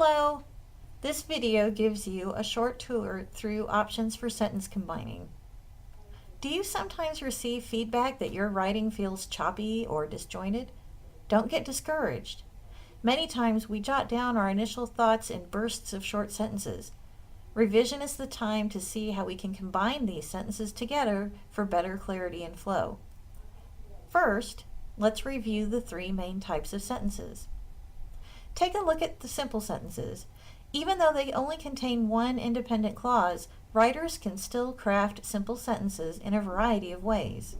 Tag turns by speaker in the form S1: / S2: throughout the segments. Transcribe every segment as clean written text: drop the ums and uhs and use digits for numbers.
S1: Hello! This video gives you a short tour through options for sentence combining. Do you sometimes receive feedback that your writing feels choppy or disjointed? Don't get discouraged. Many times we jot down our initial thoughts in bursts of short sentences. Revision is the time to see how we can combine these sentences together for better clarity and flow. First, let's review the three main types of sentences. Take a look at the simple sentences. Even though they only contain one independent clause, writers can still craft simple sentences in a variety of ways.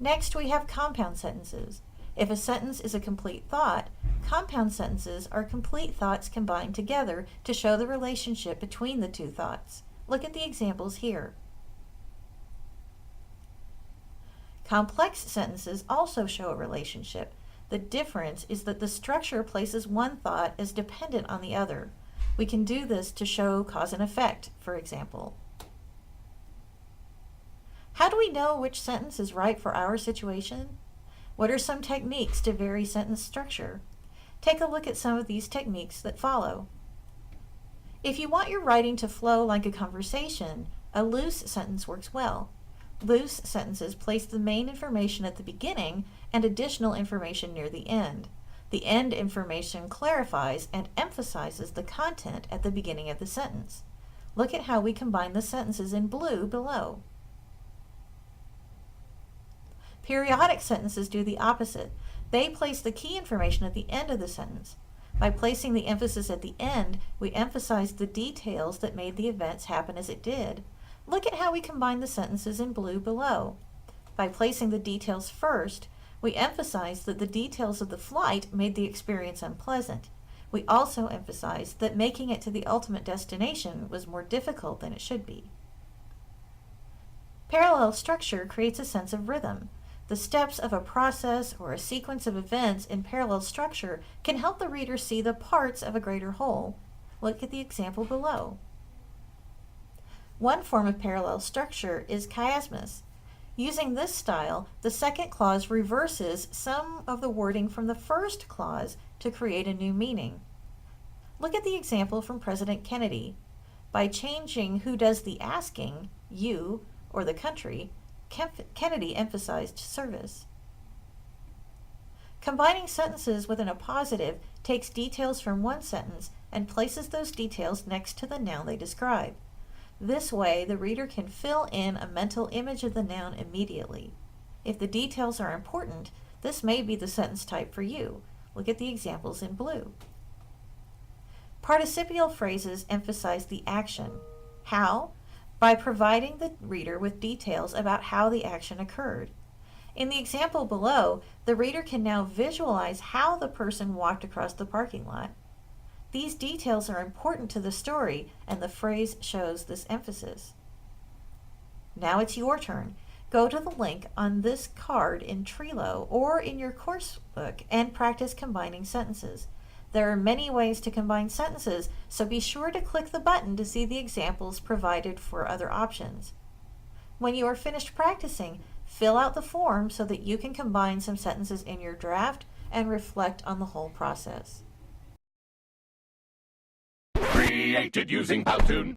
S1: Next, we have compound sentences. If a sentence is a complete thought, compound sentences are complete thoughts combined together to show the relationship between the two thoughts. Look at the examples here. Complex sentences also show a relationship. The difference is that the structure places one thought as dependent on the other. We can do this to show cause and effect, for example. How do we know which sentence is right for our situation? What are some techniques to vary sentence structure? Take a look at some of these techniques that follow. If you want your writing to flow like a conversation, a loose sentence works well. Loose sentences place the main information at the beginning and additional information near the end. The end information clarifies and emphasizes the content at the beginning of the sentence. Look at how we combine the sentences in blue below. Periodic sentences do the opposite. They place the key information at the end of the sentence. By placing the emphasis at the end, we emphasize the details that made the events happen as it did. Look at how we combine the sentences in blue below. By placing the details first, we emphasize that the details of the flight made the experience unpleasant. We also emphasize that making it to the ultimate destination was more difficult than it should be. Parallel structure creates a sense of rhythm. The steps of a process or a sequence of events in parallel structure can help the reader see the parts of a greater whole. Look at the example below. One form of parallel structure is chiasmus. Using this style, the second clause reverses some of the wording from the first clause to create a new meaning. Look at the example from President Kennedy. By changing who does the asking, you or the country, Kennedy emphasized service. Combining sentences with an appositive takes details from one sentence and places those details next to the noun they describe. This way, the reader can fill in a mental image of the noun immediately. If the details are important, this may be the sentence type for you. Look at the examples in blue. Participial phrases emphasize the action. How? By providing the reader with details about how the action occurred. In the example below, the reader can now visualize how the person walked across the parking lot. These details are important to the story, and the phrase shows this emphasis. Now it's your turn. Go to the link on this card in Trello or in your course book and practice combining sentences. There are many ways to combine sentences, so be sure to click the button to see the examples provided for other options. When you are finished practicing, fill out the form so that you can combine some sentences in your draft and reflect on the whole process.
S2: Created using Powtoon.